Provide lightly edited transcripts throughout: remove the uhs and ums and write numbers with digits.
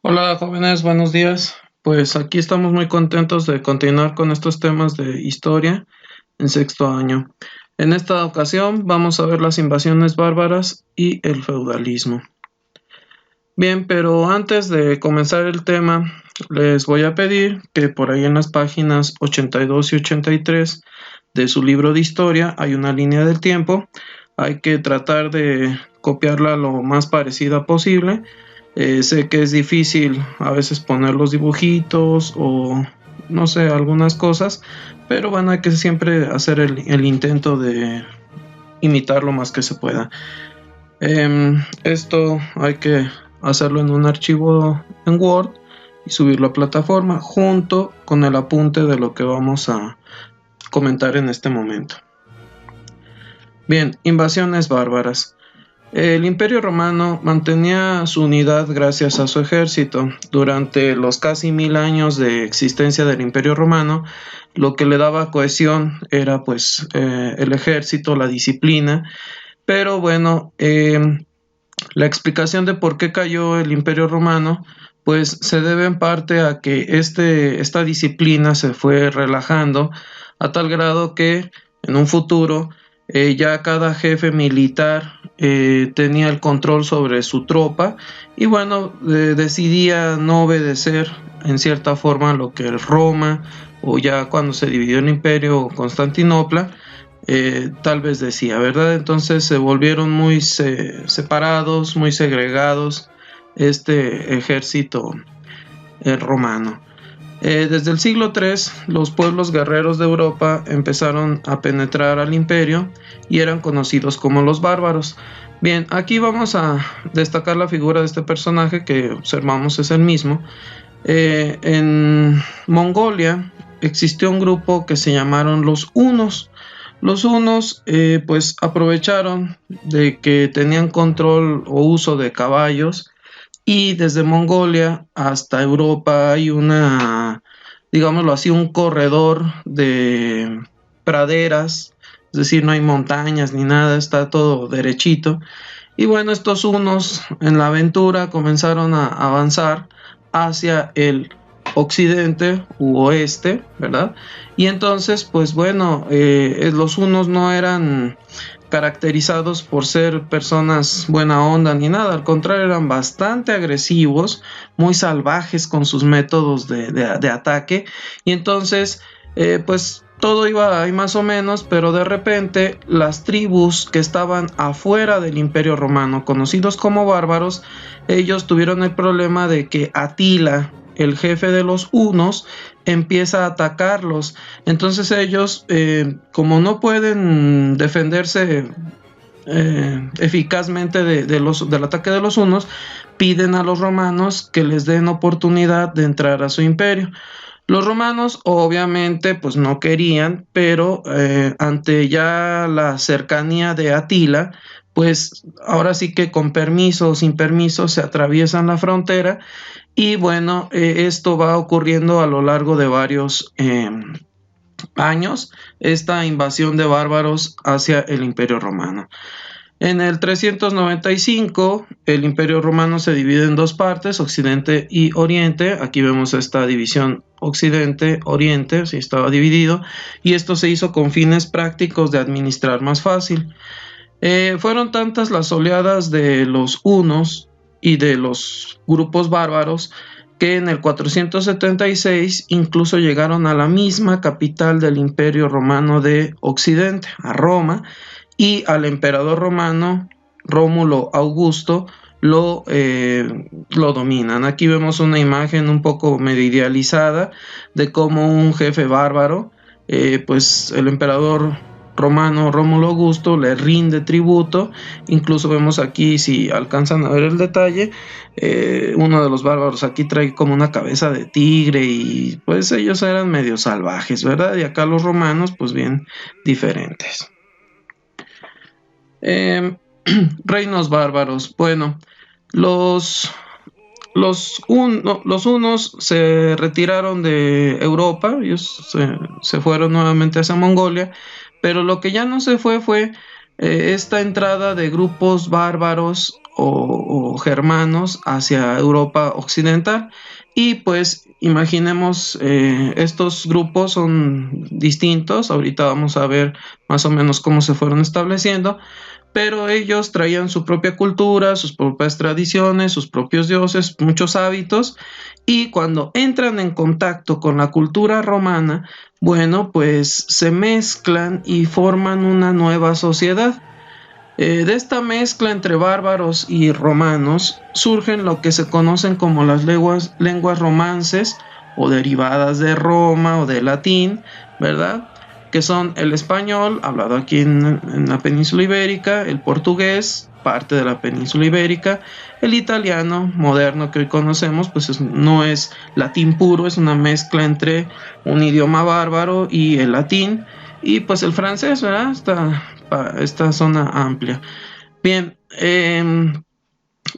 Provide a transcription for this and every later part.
Hola jóvenes, buenos días. Pues aquí estamos muy contentos de continuar con estos temas de historia en sexto año. En esta ocasión vamos a ver las invasiones bárbaras y el feudalismo. Bien, pero antes de comenzar el tema, les voy a pedir que por ahí en las páginas 82 y 83 de su libro de historia hay una línea del tiempo. Hay que tratar de copiarla lo más parecida posible. Sé que es difícil a veces poner los dibujitos o no sé, algunas cosas, pero bueno, hay que siempre hacer el intento de imitar lo más que se pueda. Esto hay que hacerlo en un archivo en Word y subirlo a plataforma junto con el apunte de lo que vamos a comentar en este momento. Bien, invasiones bárbaras. El Imperio Romano mantenía su unidad gracias a su ejército. Durante los casi 1000 años de existencia del Imperio Romano, lo que le daba cohesión era pues el ejército, la disciplina. Pero bueno, la explicación de por qué cayó el Imperio Romano pues se debe en parte a que esta disciplina se fue relajando a tal grado que en un futuro ya cada jefe militar tenía el control sobre su tropa y bueno, decidía no obedecer en cierta forma lo que Roma o ya cuando se dividió el imperio Constantinopla tal vez decía, ¿verdad? Entonces se volvieron muy separados, muy segregados este ejército romano. Desde el siglo III, los pueblos guerreros de Europa empezaron a penetrar al imperio y eran conocidos como los bárbaros. Bien, aquí vamos a destacar la figura de este personaje que observamos es el mismo. En Mongolia existió un grupo que se llamaron los hunos. Los hunos pues aprovecharon de que tenían control o uso de caballos y desde Mongolia hasta Europa hay digámoslo así, un corredor de praderas, es decir, no hay montañas ni nada, está todo derechito. Y bueno, estos hunos en la aventura comenzaron a avanzar hacia el occidente u oeste, ¿verdad? Y entonces, pues bueno, los hunos no eran caracterizados por ser personas buena onda ni nada, al contrario, eran bastante agresivos, muy salvajes con sus métodos de ataque, y entonces, pues todo iba ahí más o menos, pero de repente las tribus que estaban afuera del Imperio Romano, conocidos como bárbaros, ellos tuvieron el problema de que Atila, el jefe de los hunos, empieza a atacarlos. Entonces ellos, como no pueden defenderse eficazmente del ataque de los hunos, piden a los romanos que les den oportunidad de entrar a su imperio. Los romanos obviamente pues no querían, pero ante ya la cercanía de Atila, pues ahora sí que con permiso o sin permiso se atraviesan la frontera y bueno, esto va ocurriendo a lo largo de varios años, esta invasión de bárbaros hacia el Imperio Romano. En el 395, el Imperio Romano se divide en dos partes, Occidente y Oriente. Aquí vemos esta división Occidente-Oriente, sí estaba dividido, y esto se hizo con fines prácticos de administrar más fácil. Fueron tantas las oleadas de los hunos y de los grupos bárbaros que en el 476 incluso llegaron a la misma capital del Imperio Romano de Occidente, a Roma, y al emperador romano Rómulo Augusto lo dominan. Aquí vemos una imagen un poco medio idealizada de cómo un jefe bárbaro, pues el emperador romano Rómulo Augusto le rinde tributo. Incluso vemos aquí, si alcanzan a ver el detalle, uno de los bárbaros aquí trae como una cabeza de tigre y pues ellos eran medio salvajes, ¿verdad? Y acá los romanos pues bien diferentes. Reinos bárbaros. Bueno, los hunos se retiraron de Europa, ellos se fueron nuevamente hacia Mongolia, pero lo que ya no se fue esta entrada de grupos bárbaros o germanos hacia Europa occidental. Y pues imaginemos, estos grupos son distintos, ahorita vamos a ver más o menos cómo se fueron estableciendo, pero ellos traían su propia cultura, sus propias tradiciones, sus propios dioses, muchos hábitos, y cuando entran en contacto con la cultura romana, bueno, pues se mezclan y forman una nueva sociedad. De esta mezcla entre bárbaros y romanos surgen lo que se conocen como las lenguas romances o derivadas de Roma o de latín, ¿verdad? Que son el español, hablado aquí en la península ibérica, el portugués, parte de la península ibérica, el italiano moderno que hoy conocemos, pues no es latín puro, es una mezcla entre un idioma bárbaro y el latín, y pues el francés, ¿verdad? Esta zona amplia. Bien,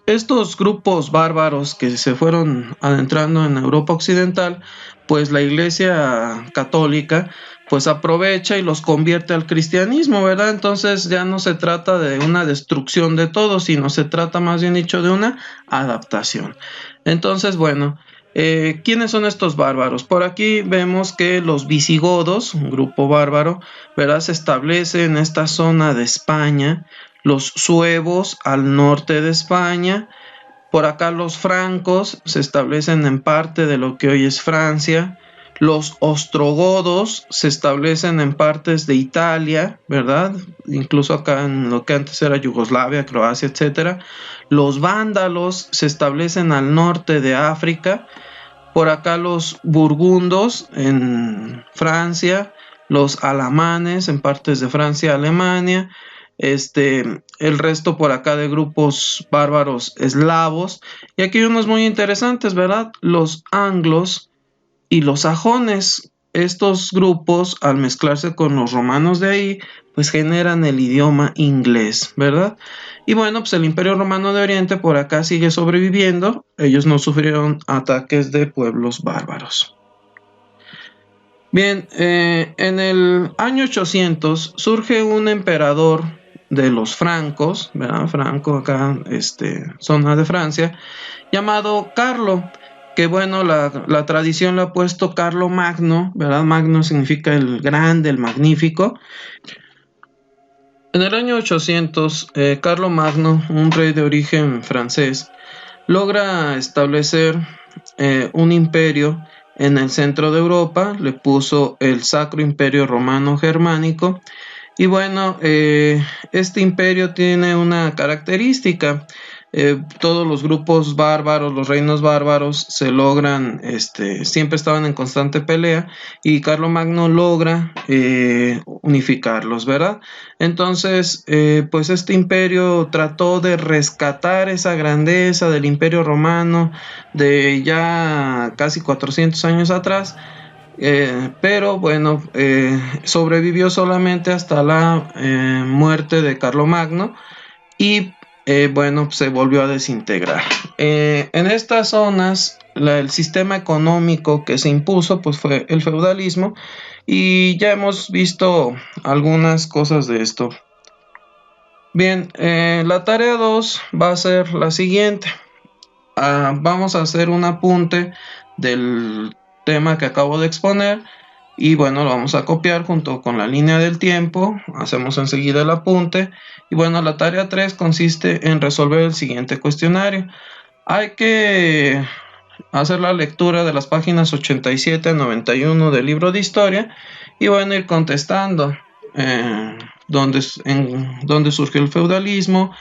estos grupos bárbaros que se fueron adentrando en Europa occidental, pues la Iglesia católica pues aprovecha y los convierte al cristianismo, ¿verdad? Entonces ya no se trata de una destrucción de todo, sino se trata más bien dicho de una adaptación. Entonces, bueno, ¿quiénes son estos bárbaros? Por aquí vemos que los visigodos, un grupo bárbaro, ¿verdad? Se establece en esta zona de España, los suevos al norte de España. Por acá los francos se establecen en parte de lo que hoy es Francia. Los ostrogodos se establecen en partes de Italia, ¿verdad? Incluso acá en lo que antes era Yugoslavia, Croacia, etc. Los vándalos se establecen al norte de África. Por acá los burgundos en Francia, los alamanes en partes de Francia, Alemania, el resto por acá de grupos bárbaros eslavos. Y aquí hay unos muy interesantes, ¿verdad? Los anglos y los sajones. Estos grupos, al mezclarse con los romanos de ahí, pues generan el idioma inglés, ¿verdad? Y bueno, pues el Imperio Romano de Oriente por acá sigue sobreviviendo. Ellos no sufrieron ataques de pueblos bárbaros. Bien, en el año 800 surge un emperador de los francos, ¿verdad? Franco acá, zona de Francia, llamado Carlo, que bueno, la tradición le ha puesto Carlo Magno, ¿verdad? Magno significa el grande, el magnífico. En el año 800, Carlo Magno, un rey de origen francés, logra establecer un imperio en el centro de Europa, le puso el Sacro Imperio Romano Germánico. Y bueno, este imperio tiene una característica. Todos los grupos bárbaros, los reinos bárbaros se logran, siempre estaban en constante pelea, y Carlomagno logra unificarlos, ¿verdad? Entonces, pues este imperio trató de rescatar esa grandeza del Imperio Romano de ya casi 400 años atrás. Pero bueno, sobrevivió solamente hasta la muerte de Carlomagno, y bueno, se volvió a desintegrar. En estas zonas, el sistema económico que se impuso pues fue el feudalismo, y ya hemos visto algunas cosas de esto. Bien, la tarea 2 va a ser la siguiente. Vamos a hacer un apunte del tema que acabo de exponer, y bueno, lo vamos a copiar junto con la línea del tiempo. Hacemos enseguida el apunte, y bueno, la tarea 3 consiste en resolver el siguiente cuestionario. Hay que hacer la lectura de las páginas 87 a 91 del libro de historia, y bueno, ir contestando dónde surgió el feudalismo,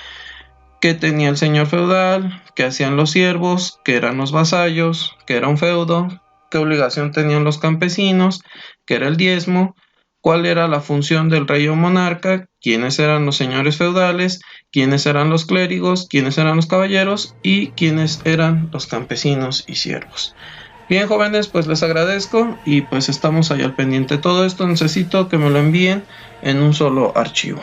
qué tenía el señor feudal, qué hacían los siervos, qué eran los vasallos, qué era un feudo, qué obligación tenían los campesinos, qué era el diezmo, cuál era la función del rey o monarca, quiénes eran los señores feudales, quiénes eran los clérigos, quiénes eran los caballeros y quiénes eran los campesinos y siervos. Bien, jóvenes, pues les agradezco, y pues estamos ahí al pendiente. Todo esto necesito que me lo envíen en un solo archivo.